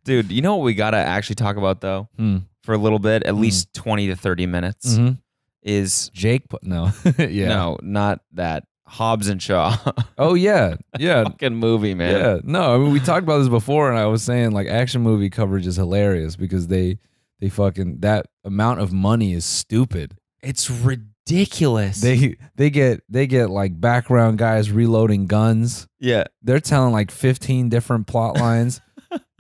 Dude, you know what we gotta actually talk about though for a little bit, at least 20 to 30 minutes, is Jake. No, yeah, no, not that. Hobbs and Shaw. Oh yeah, yeah. Fucking movie, man. Yeah, no, I mean we talked about this before, and I was saying like action movie coverage is hilarious because they fucking that amount of money is stupid. It's ridiculous. They get like background guys reloading guns. Yeah, they're telling like 15 different plot lines.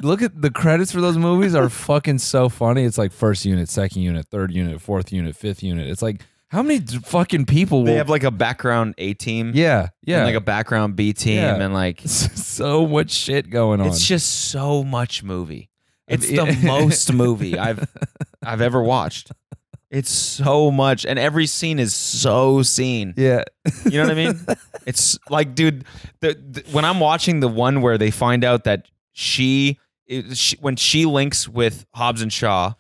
Look at the credits for those movies are fucking so funny. It's like first unit, second unit, third unit, fourth unit, fifth unit. It's like how many fucking people? They have like a background A team. Yeah, yeah. And like a background B team, and like so much shit going on. It's just so much movie. It's the most movie I've ever watched. It's so much, and every scene is so seen. Yeah, you know what I mean. It's like, dude, when I'm watching the one where they find out that when she links with Hobbs and Shaw.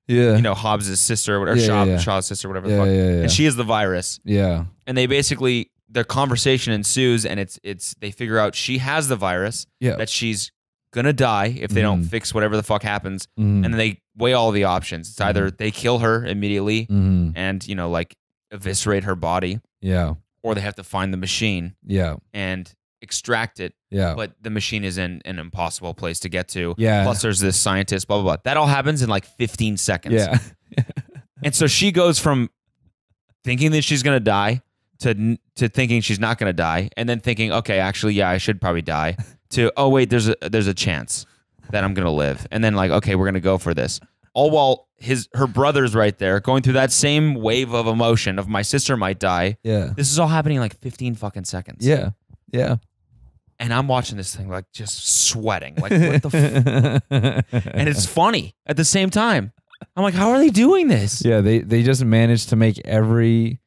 Yeah, you know, Hobbs' sister, or Shaw's sister, whatever the fuck. And she is the virus. Yeah. And they basically, their conversation ensues, and it's they figure out she has the virus, that she's gonna die if they don't fix whatever the fuck happens. And then they weigh all the options. It's either they kill her immediately and, you know, like eviscerate her body. Yeah. Or they have to find the machine. Yeah. And extract it. Yeah. But the machine is in an impossible place to get to. Yeah. Plus there's this scientist, blah, blah, blah. That all happens in like 15 seconds. Yeah. And so she goes from thinking that she's going to die to thinking she's not going to die. And then thinking, okay, actually, yeah, I should probably die. To, oh, wait, there's a chance that I'm going to live. And then like, okay, we're going to go for this. All while her brother's right there going through that same wave of emotion of my sister might die. Yeah. This is all happening in like 15 fucking seconds. Yeah. Yeah. And I'm watching this thing like just sweating. Like, what the and it's funny at the same time. I'm like, how are they doing this? Yeah, they just managed to make every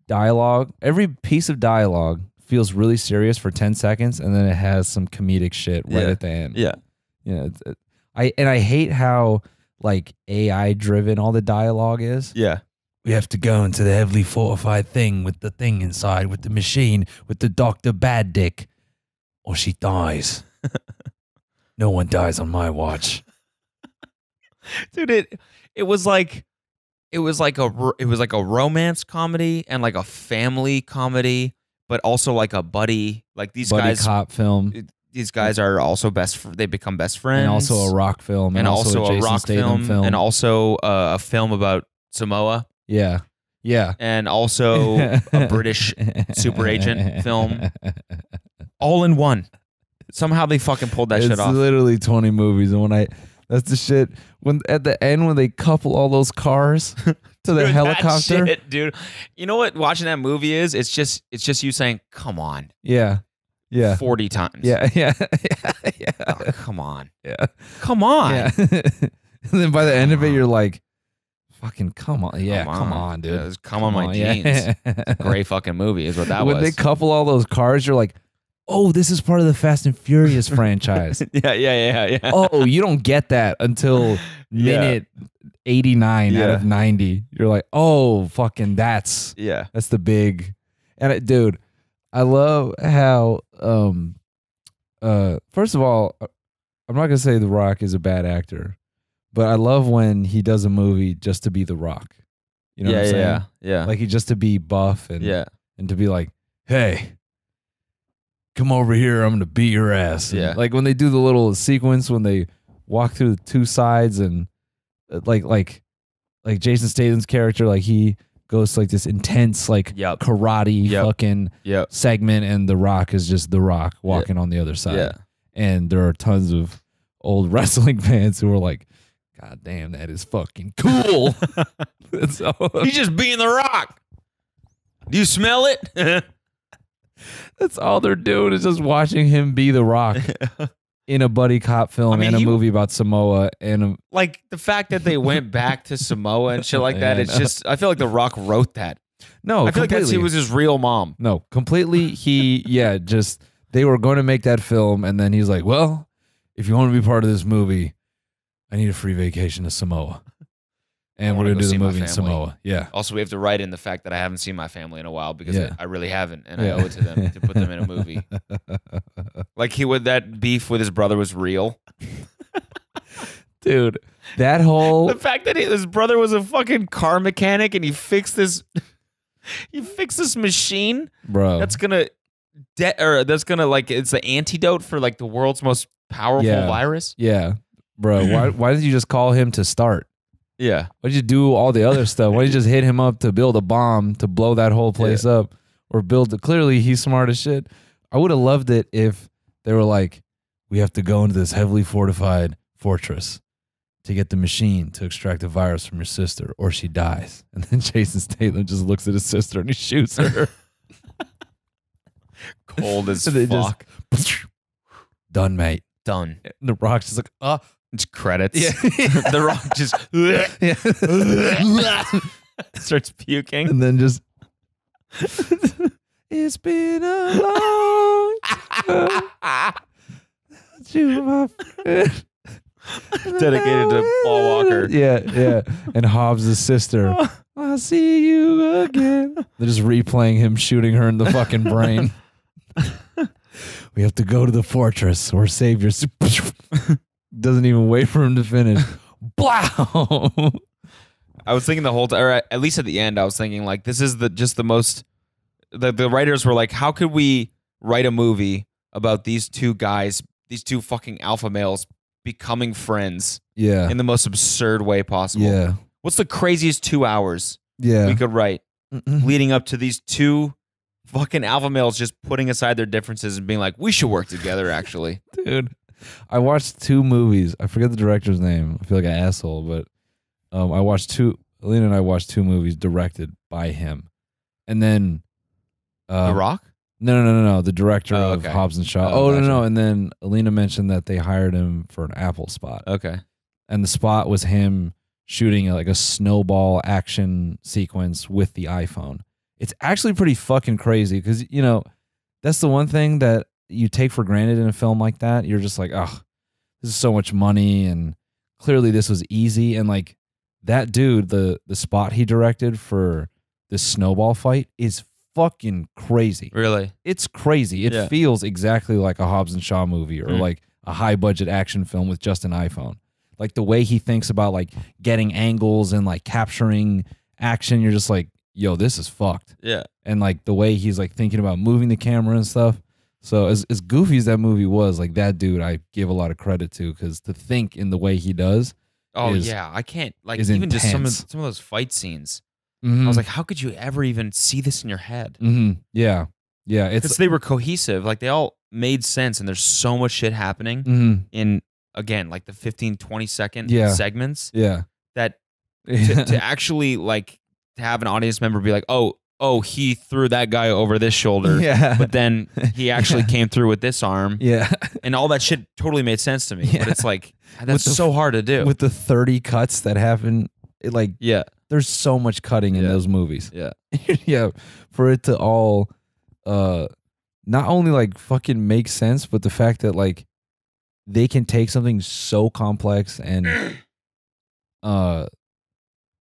dialogue, every piece of dialogue feels really serious for 10 seconds, and then it has some comedic shit right at the end. Yeah. You know, I hate how like AI driven all the dialogue is. Yeah. We have to go into the heavily fortified thing with the thing inside, with the machine, with the Dr. Bad Dick, or she dies. No one dies on my watch. Dude, it was like a romance comedy and like a family comedy, but also like a buddy buddy cop film. These guys are also they become best friends, and also a rock film, and also a Jason rock Statham film, and also a film about Samoa. Yeah. Yeah. And also a British super agent film. All in one. Somehow they fucking pulled that shit off. It's literally 20 movies. And that's the shit. When at the end, when they couple all those cars to the helicopter. Shit, dude. You know what watching that movie is? It's just you saying, come on. Yeah. Yeah. 40 times. Yeah. Yeah. Yeah. Oh, come on. Yeah. Come on. Yeah. And then by the end of it, you're like, fucking come on. Yeah, come on, dude. Yeah, come on my jeans. It's a great fucking movie is what that was. When they couple all those cars, you're like, oh, this is part of the Fast and Furious franchise. Yeah. Oh, you don't get that until minute 89 out of 90. You're like, oh, fucking that's the big. And dude, I love how first of all, I'm not gonna say The Rock is a bad actor. But I love when he does a movie just to be The Rock. You know what I'm saying? Yeah. Like he just to be buff and to be like, hey, come over here, I'm gonna beat your ass. And like when they do the little sequence when they walk through the two sides and like Jason Statham's character, like he goes to like this intense like karate fucking segment, and The Rock is just The Rock walking on the other side. Yeah. And there are tons of old wrestling fans who are like, God damn, that is fucking cool. He's just being The Rock. Do you smell it? That's all they're doing is just watching him be The Rock in a buddy cop film and a movie about Samoa. And like the fact that they went back to Samoa and shit like that. It's just, I feel like The Rock wrote that. No, I feel like he was his real mom. No, completely. Just they were going to make that film, and then he's like, well, if you want to be part of this movie, I need a free vacation to Samoa. And we're going to do the movie in Samoa. Yeah. Also, we have to write in the fact that I haven't seen my family in a while because I really haven't, and I owe it to them to put them in a movie. Like that beef with his brother was real. Dude, that whole... The fact that his brother was a fucking car mechanic and he fixed this machine, bro. That's gonna like it's the antidote for like the world's most powerful virus. Yeah, bro. Why did you just call him to start? Yeah. Why did you do all the other stuff? Why did you just hit him up to build a bomb to blow that whole place up, or clearly he's smart as shit. I would have loved it if they were like, we have to go into this heavily fortified fortress to get the machine to extract the virus from your sister, or she dies. And then Jason Statham just looks at his sister and he shoots her. Cold as fuck. Done, mate. Done. And The Rock's just like, it's credits. Yeah. The Rock just starts puking. And then just, it's been a long time. You, my friend. Dedicated to Paul Walker. Yeah. And Hobbs' sister. I'll see you again. They're just replaying him shooting her in the fucking brain. We have to go to the fortress or save your... Doesn't even wait for him to finish. Blow! I was thinking the whole time, or at least at the end, I was thinking like, this is the most... The writers were like, how could we write a movie about these two guys, these two fucking alpha males becoming friends in the most absurd way possible? Yeah. What's the craziest 2 hours we could write leading up to these two fucking alpha males just putting aside their differences and being like, we should work together, actually. Dude, I watched 2 movies. I forget the director's name. I feel like an asshole, but Alina and I watched 2 movies directed by him. And then... The Rock? No. The director of Hobbs and Shaw. Gotcha. No. And then Alina mentioned that they hired him for an Apple spot. Okay. And the spot was him shooting like a snowball action sequence with the iPhone. It's actually pretty fucking crazy because, you know, that's the one thing that you take for granted in a film like that. You're just like, oh, this is so much money. And clearly this was easy. And like that dude, the spot he directed for this snowball fight is fucking crazy. Really? It's crazy. It feels exactly like a Hobbs and Shaw movie or like a high budget action film with just an iPhone. Like the way he thinks about like getting angles and like capturing action, you're just like, yo, this is fucked. Yeah. And like the way he's like thinking about moving the camera and stuff. So as goofy as that movie was, like that dude I give a lot of credit to because to think in the way he does. I can't like even intense. just some of those fight scenes. I was like, how could you ever even see this in your head? Yeah. Because they were cohesive. Like they all made sense and there's so much shit happening in, again, like the 15, 20 second segments. Yeah. That to actually like to have an audience member be like, oh, he threw that guy over this shoulder. Yeah. But then he actually came through with this arm. Yeah. And all that shit totally made sense to me. Yeah. But it's like, that's so hard to do. With the 30 cuts that happen, there's so much cutting in those movies. Yeah. Yeah. For it to all not only like fucking make sense, but the fact that like they can take something so complex and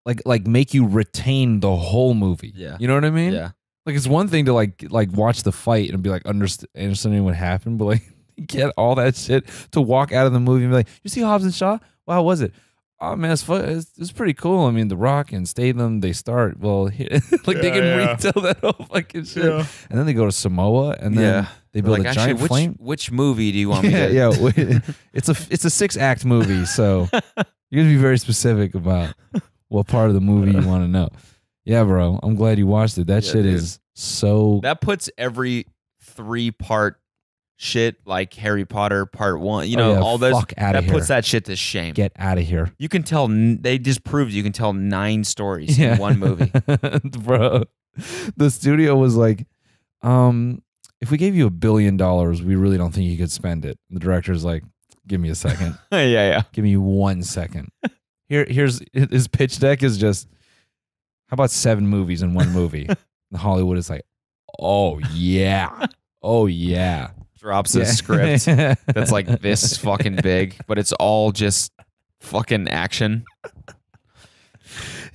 like make you retain the whole movie. Yeah. You know what I mean? Yeah. Like it's one thing to like watch the fight and be like understanding what happened, but like get all that shit to walk out of the movie and be like, you see Hobbs and Shaw? Well, how was it? Oh man, it's pretty cool. I mean, The Rock and Statham, they start like they can retell that whole fucking shit, and then they go to Samoa, and then they build a giant flame. Which movie do you want me to? It's a 6-act movie, so you're gonna be very specific about what part of the movie you want to know. Yeah, bro, I'm glad you watched it. That shit is so. That puts every 3-part shit like Harry Potter Part 1, you know, all those that puts that shit to shame. Get out of here. You can tell they just proved you can tell 9 stories in one movie. Bro, the studio was like, if we gave you $1 billion, we really don't think you could spend it. The director's like, give me a second. Yeah. Give me 1 second. Here's his pitch deck is just, how about 7 movies in one movie? And Hollywood is like, oh yeah. Drops a script that's like this fucking big, but it's all just fucking action.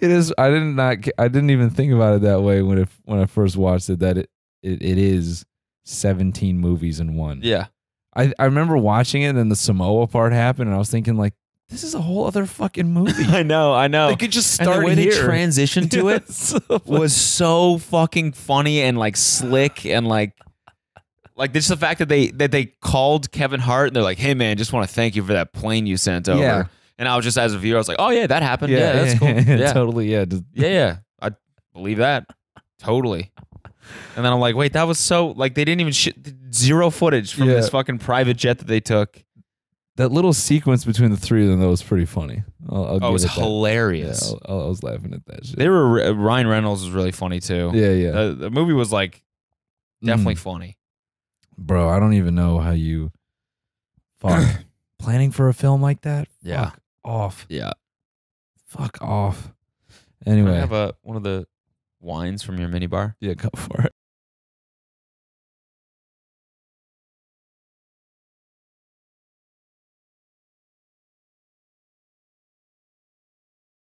It is. I didn't even think about it that way when I first watched it. That it is 17 movies in one. Yeah. I remember watching it, and then the Samoa part happened, and I was thinking like, this is a whole other fucking movie. I know. They could just start and the way here. they transitioned to it was so fucking funny and like slick and like just the fact that they called Kevin Hart and they're like, hey man, just want to thank you for that plane you sent over. Yeah. And I was just, as a viewer, I was like, oh yeah, that happened. Yeah, that's cool. Yeah, totally. Yeah. yeah. I believe that. Totally. And then I'm like, wait, that was so like they didn't even zero footage from this fucking private jet that they took. That little sequence between the three of them, that was pretty funny. It was hilarious. Yeah, I was laughing at that shit. Ryan Reynolds was really funny too. Yeah. The movie was like definitely funny. Bro, I don't even know how you planning for a film like that. Yeah. Fuck off. Yeah. Fuck off. Anyway, I have one of the wines from your minibar. Yeah, go for it.